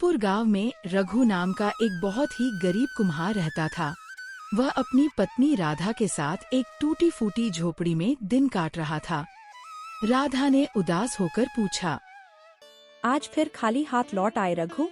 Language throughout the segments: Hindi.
जौनपुर गांव में रघु नाम का एक बहुत ही गरीब कुम्हार रहता था। वह अपनी पत्नी राधा के साथ एक टूटी फूटी झोपड़ी में दिन काट रहा था। राधा ने उदास होकर पूछा, आज फिर खाली हाथ लौट आए रघु?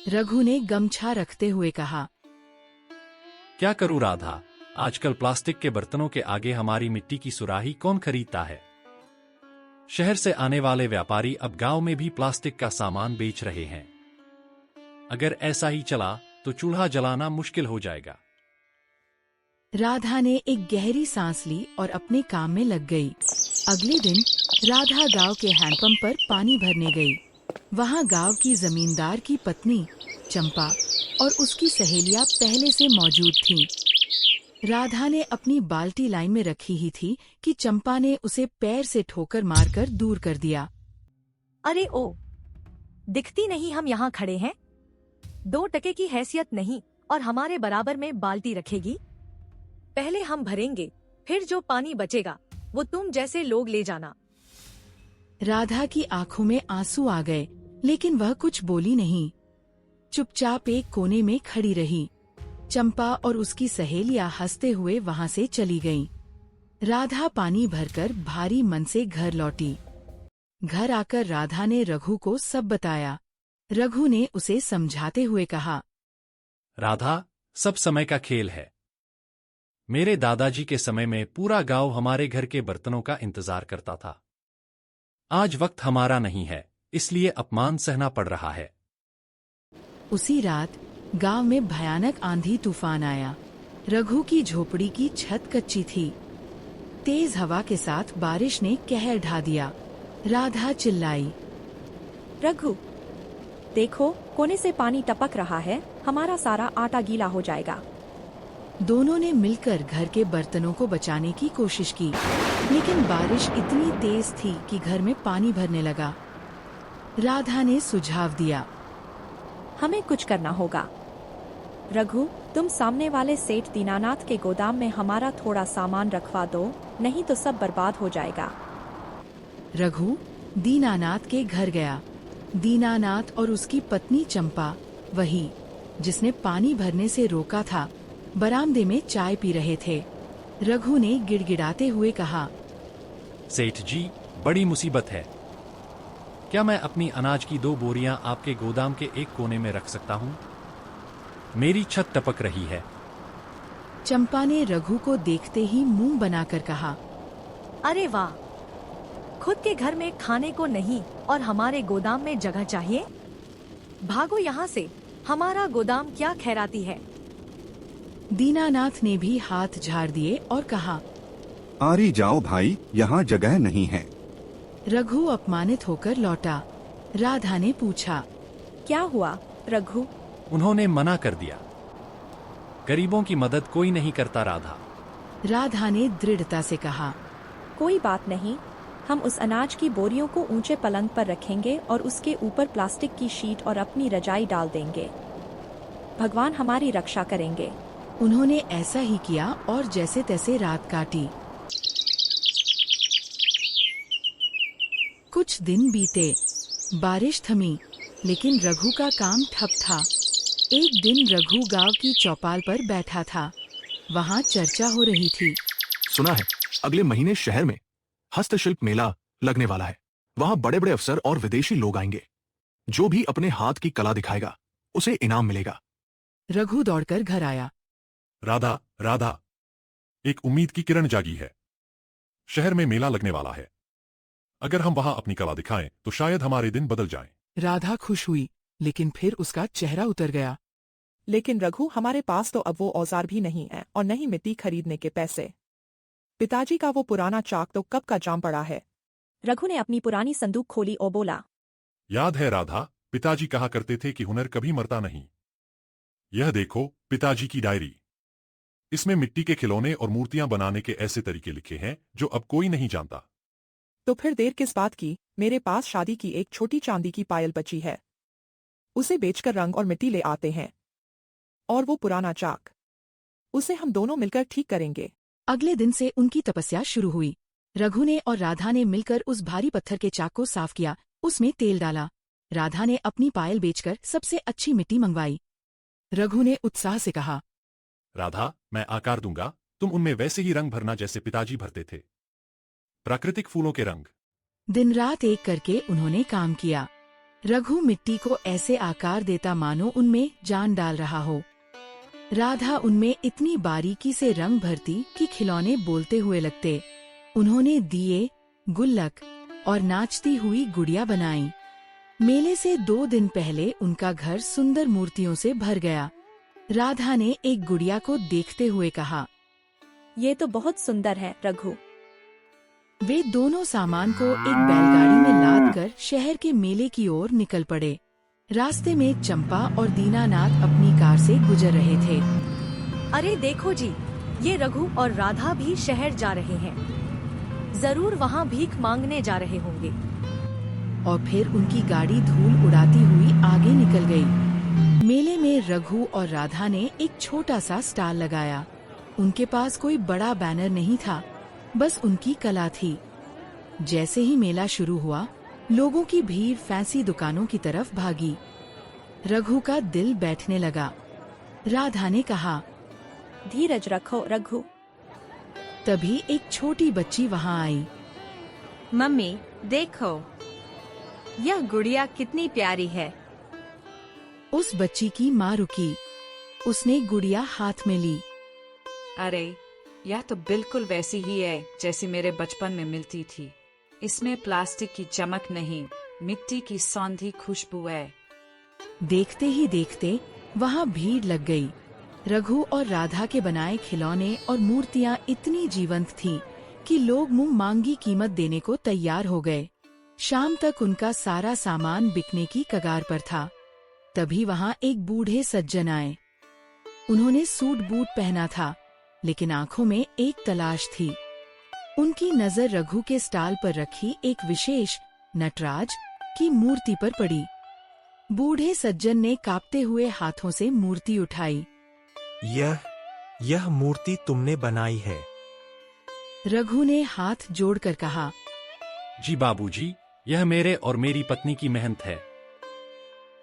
रघु ने गमछा रखते हुए कहा, क्या करूं राधा, आजकल प्लास्टिक के बर्तनों के आगे हमारी मिट्टी की सुराही कौन खरीदता है। शहर से आने वाले व्यापारी अब गांव में भी प्लास्टिक का सामान बेच रहे हैं। अगर ऐसा ही चला तो चूल्हा जलाना मुश्किल हो जाएगा। राधा ने एक गहरी सांस ली और अपने काम में लग गई। अगले दिन राधा गांव के हैंडपंप पर पानी भरने गई। वहां गांव की जमींदार की पत्नी चंपा और उसकी सहेलियां पहले से मौजूद थीं। राधा ने अपनी बाल्टी लाइन में रखी ही थी कि चंपा ने उसे पैर से ठोकर मारकर दूर कर दिया। अरे ओ, दिखती नहीं हम यहाँ खड़े हैं? 2 टके की हैसियत नहीं और हमारे बराबर में बाल्टी रखेगी? पहले हम भरेंगे, फिर जो पानी बचेगा वो तुम जैसे लोग ले जाना। राधा की आंखों में आंसू आ गए, लेकिन वह कुछ बोली नहीं। चुपचाप एक कोने में खड़ी रही। चंपा और उसकी सहेलियां हंसते हुए वहां से चली गईं। राधा पानी भरकर भारी मन से घर लौटी। घर आकर राधा ने रघु को सब बताया। रघु ने उसे समझाते हुए कहा, राधा, सब समय का खेल है। मेरे दादाजी के समय में पूरा गांव हमारे घर के बर्तनों का इंतजार करता था। आज वक्त हमारा नहीं है, इसलिए अपमान सहना पड़ रहा है। उसी रात गांव में भयानक आंधी तूफान आया। रघु की झोपड़ी की छत कच्ची थी। तेज हवा के साथ बारिश ने कहर ढा दिया। राधा चिल्लाई, रघु, देखो कोने से पानी टपक रहा है, हमारा सारा आटा गीला हो जाएगा। दोनों ने मिलकर घर के बर्तनों को बचाने की कोशिश की, लेकिन बारिश इतनी तेज थी कि घर में पानी भरने लगा। राधा ने सुझाव दिया, हमें कुछ करना होगा। रघु, तुम सामने वाले सेठ दीनानाथ के गोदाम में हमारा थोड़ा सामान रखवा दो, नहीं तो सब बर्बाद हो जाएगा। रघु दीनानाथ के घर गया। दीनानाथ और उसकी पत्नी चंपा, वही जिसने पानी भरने से रोका था, बरामदे में चाय पी रहे थे। रघु ने गिड़गिड़ाते हुए कहा, सेठ जी, बड़ी मुसीबत है। क्या मैं अपनी अनाज की 2 बोरियां आपके गोदाम के एक कोने में रख सकता हूं? मेरी छत टपक रही है। चंपा ने रघु को देखते ही मुंह बनाकर कहा, अरे वाह, खुद के घर में खाने को नहीं और हमारे गोदाम में जगह चाहिए? भागो यहाँ से, हमारा गोदाम क्या खैराती है। दीनानाथ ने भी हाथ झाड़ दिए और कहा, आरी जाओ भाई, यहाँ जगह नहीं है। रघु अपमानित होकर लौटा। राधा ने पूछा, क्या हुआ रघु? उन्होंने मना कर दिया। गरीबों की मदद कोई नहीं करता राधा। राधा ने दृढ़ता से कहा, कोई बात नहीं, हम उस अनाज की बोरियों को ऊंचे पलंग पर रखेंगे और उसके ऊपर प्लास्टिक की शीट और अपनी रजाई डाल देंगे। भगवान हमारी रक्षा करेंगे। उन्होंने ऐसा ही किया और जैसे तैसे रात काटी। कुछ दिन बीते, बारिश थमी, लेकिन रघु का काम ठप था। एक दिन रघु गांव की चौपाल पर बैठा था। वहां चर्चा हो रही थी। सुना है अगले महीने शहर में हस्तशिल्प मेला लगने वाला है। वहां बड़े बड़े अफसर और विदेशी लोग आएंगे। जो भी अपने हाथ की कला दिखाएगा उसे इनाम मिलेगा। रघु दौड़कर घर आया। राधा, राधा, एक उम्मीद की किरण जागी है। शहर में मेला लगने वाला है। अगर हम वहां अपनी कला दिखाएं तो शायद हमारे दिन बदल जाएं। राधा खुश हुई, लेकिन फिर उसका चेहरा उतर गया। लेकिन रघु, हमारे पास तो अब वो औजार भी नहीं है और नहीं मिट्टी खरीदने के पैसे। पिताजी का वो पुराना चाक तो कब का जाम पड़ा है। रघु ने अपनी पुरानी संदूक खोली और बोला, याद है राधा, पिताजी कहा करते थे कि हुनर कभी मरता नहीं। यह देखो पिताजी की डायरी। इसमें मिट्टी के खिलौने और मूर्तियां बनाने के ऐसे तरीके लिखे हैं जो अब कोई नहीं जानता। तो फिर देर किस बात की? मेरे पास शादी की एक छोटी चांदी की पायल बची है। उसे बेचकर रंग और मिट्टी ले आते हैं। और वो पुराना चाक, उसे हम दोनों मिलकर ठीक करेंगे। अगले दिन से उनकी तपस्या शुरू हुई। रघु ने और राधा ने मिलकर उस भारी पत्थर के चाक को साफ किया, उसमें तेल डाला, राधा ने अपनी पायल बेचकर सबसे अच्छी मिट्टी मंगवाई। रघु ने उत्साह से कहा, राधा, मैं आकार दूंगा, तुम उनमें वैसे ही रंग भरना जैसे पिताजी भरते थे। प्राकृतिक फूलों के रंग। दिन रात एक करके उन्होंने काम किया। रघु मिट्टी को ऐसे आकार देता मानो उनमें जान डाल रहा हो। राधा उनमें इतनी बारीकी से रंग भरती कि खिलौने बोलते हुए लगते। उन्होंने दिए, गुल्लक और नाचती हुई गुड़िया बनाई। मेले से 2 दिन पहले उनका घर सुंदर मूर्तियों से भर गया। राधा ने एक गुड़िया को देखते हुए कहा, ये तो बहुत सुंदर है रघु। वे दोनों सामान को एक बैलगाड़ी में लाद कर शहर के मेले की ओर निकल पड़े। रास्ते में चंपा और दीनानाथ अपनी कार से गुजर रहे थे। अरे देखो जी, ये रघु और राधा भी शहर जा रहे हैं। जरूर वहाँ भीख मांगने जा रहे होंगे। और फिर उनकी गाड़ी धूल उड़ाती हुई आगे निकल गई। मेले में रघु और राधा ने एक छोटा सा स्टॉल लगाया। उनके पास कोई बड़ा बैनर नहीं था, बस उनकी कला थी। जैसे ही मेला शुरू हुआ, लोगों की भीड़ फैंसी दुकानों की तरफ भागी। रघु का दिल बैठने लगा। राधा ने कहा, धीरज रखो रघु। तभी एक छोटी बच्ची वहाँ आई। मम्मी देखो, यह गुड़िया कितनी प्यारी है। उस बच्ची की माँ रुकी। उसने गुड़िया हाथ में ली। अरे, यह तो बिल्कुल वैसी ही है जैसी मेरे बचपन में मिलती थी। इसमें प्लास्टिक की चमक नहीं, मिट्टी की सौंधी खुशबू है। देखते ही देखते वहाँ भीड़ लग गई। रघु और राधा के बनाए खिलौने और मूर्तियाँ इतनी जीवंत थीं कि लोग मुंह मांगी कीमत देने को तैयार हो गए। शाम तक उनका सारा सामान बिकने की कगार पर था। तभी वहाँ एक बूढ़े सज्जन आए। उन्होंने सूट बूट पहना था, लेकिन आंखों में एक तलाश थी। उनकी नजर रघु के स्टॉल पर रखी एक विशेष नटराज की मूर्ति पर पड़ी। बूढ़े सज्जन ने कांपते हुए हाथों से मूर्ति उठाई। यह मूर्ति तुमने बनाई है? रघु ने हाथ जोड़कर कहा, जी बाबूजी, यह मेरे और मेरी पत्नी की मेहनत है।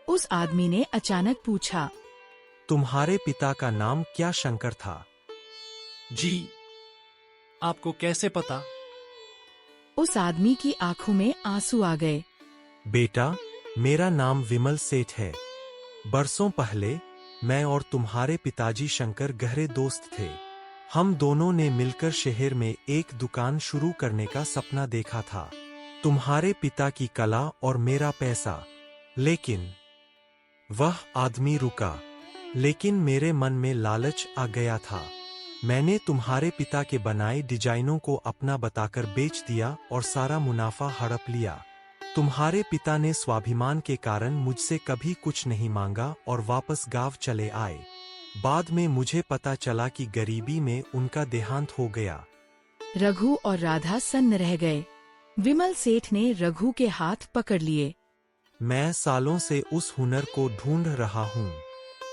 उस आदमी ने अचानक पूछा, तुम्हारे पिता का नाम क्या शंकर था? जी, आपको कैसे पता? उस आदमी की आंखों में आंसू आ गए। बेटा, मेरा नाम विमल सेठ है। बरसों पहले मैं और तुम्हारे पिताजी शंकर गहरे दोस्त थे। हम दोनों ने मिलकर शहर में एक दुकान शुरू करने का सपना देखा था। तुम्हारे पिता की कला और मेरा पैसा। लेकिन वह आदमी रुका। लेकिन मेरे मन में लालच आ गया था। मैंने तुम्हारे पिता के बनाए डिजाइनों को अपना बताकर बेच दिया और सारा मुनाफा हड़प लिया। तुम्हारे पिता ने स्वाभिमान के कारण मुझसे कभी कुछ नहीं मांगा और वापस गांव चले आए। बाद में मुझे पता चला कि गरीबी में उनका देहांत हो गया। रघु और राधा सन्न रह गए। विमल सेठ ने रघु के हाथ पकड़ लिए। मैं सालों से उस हुनर को ढूंढ रहा हूँ।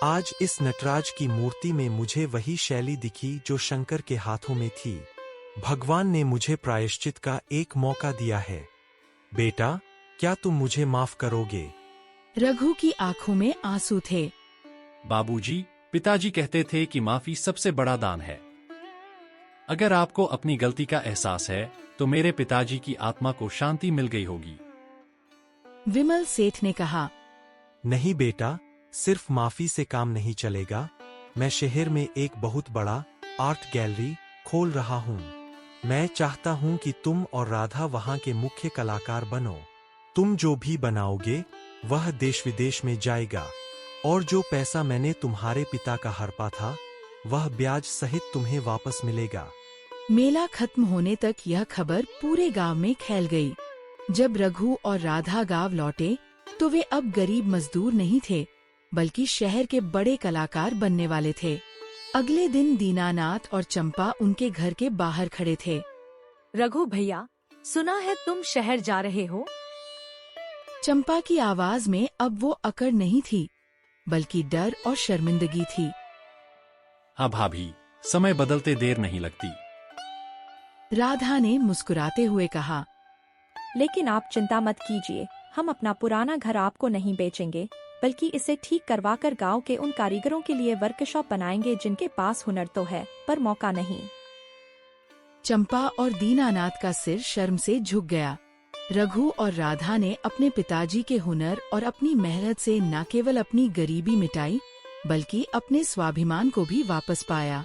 आज इस नटराज की मूर्ति में मुझे वही शैली दिखी जो शंकर के हाथों में थी। भगवान ने मुझे प्रायश्चित का एक मौका दिया है। बेटा, क्या तुम मुझे माफ करोगे? रघु की आंखों में आंसू थे। बाबूजी, पिताजी कहते थे कि माफी सबसे बड़ा दान है। अगर आपको अपनी गलती का एहसास है, तो मेरे पिताजी की आत्मा को शांति मिल गई होगी। विमल सेठ ने कहा, नहीं बेटा, सिर्फ माफी से काम नहीं चलेगा। मैं शहर में एक बहुत बड़ा आर्ट गैलरी खोल रहा हूँ। मैं चाहता हूँ कि तुम और राधा वहाँ के मुख्य कलाकार बनो। तुम जो भी बनाओगे वह देश विदेश में जाएगा, और जो पैसा मैंने तुम्हारे पिता का हड़पा था वह ब्याज सहित तुम्हें वापस मिलेगा। मेला खत्म होने तक यह खबर पूरे गांव में फैल गई। जब रघु और राधा गांव लौटे तो वे अब गरीब मजदूर नहीं थे, बल्कि शहर के बड़े कलाकार बनने वाले थे। अगले दिन दीनानाथ और चंपा उनके घर के बाहर खड़े थे। रघु भैया, सुना है तुम शहर जा रहे हो? चंपा की आवाज में अब वो अकड़ नहीं थी, बल्कि डर और शर्मिंदगी थी। हाँ भाभी, समय बदलते देर नहीं लगती। राधा ने मुस्कुराते हुए कहा, लेकिन आप चिंता मत कीजिए, हम अपना पुराना घर आपको नहीं बेचेंगे, बल्कि इसे ठीक करवाकर गांव के उन कारीगरों के लिए वर्कशॉप बनाएंगे जिनके पास हुनर तो है पर मौका नहीं। चंपा और दीनानाथ का सिर शर्म से झुक गया। रघु और राधा ने अपने पिताजी के हुनर और अपनी मेहनत से न केवल अपनी गरीबी मिटाई, बल्कि अपने स्वाभिमान को भी वापस पाया।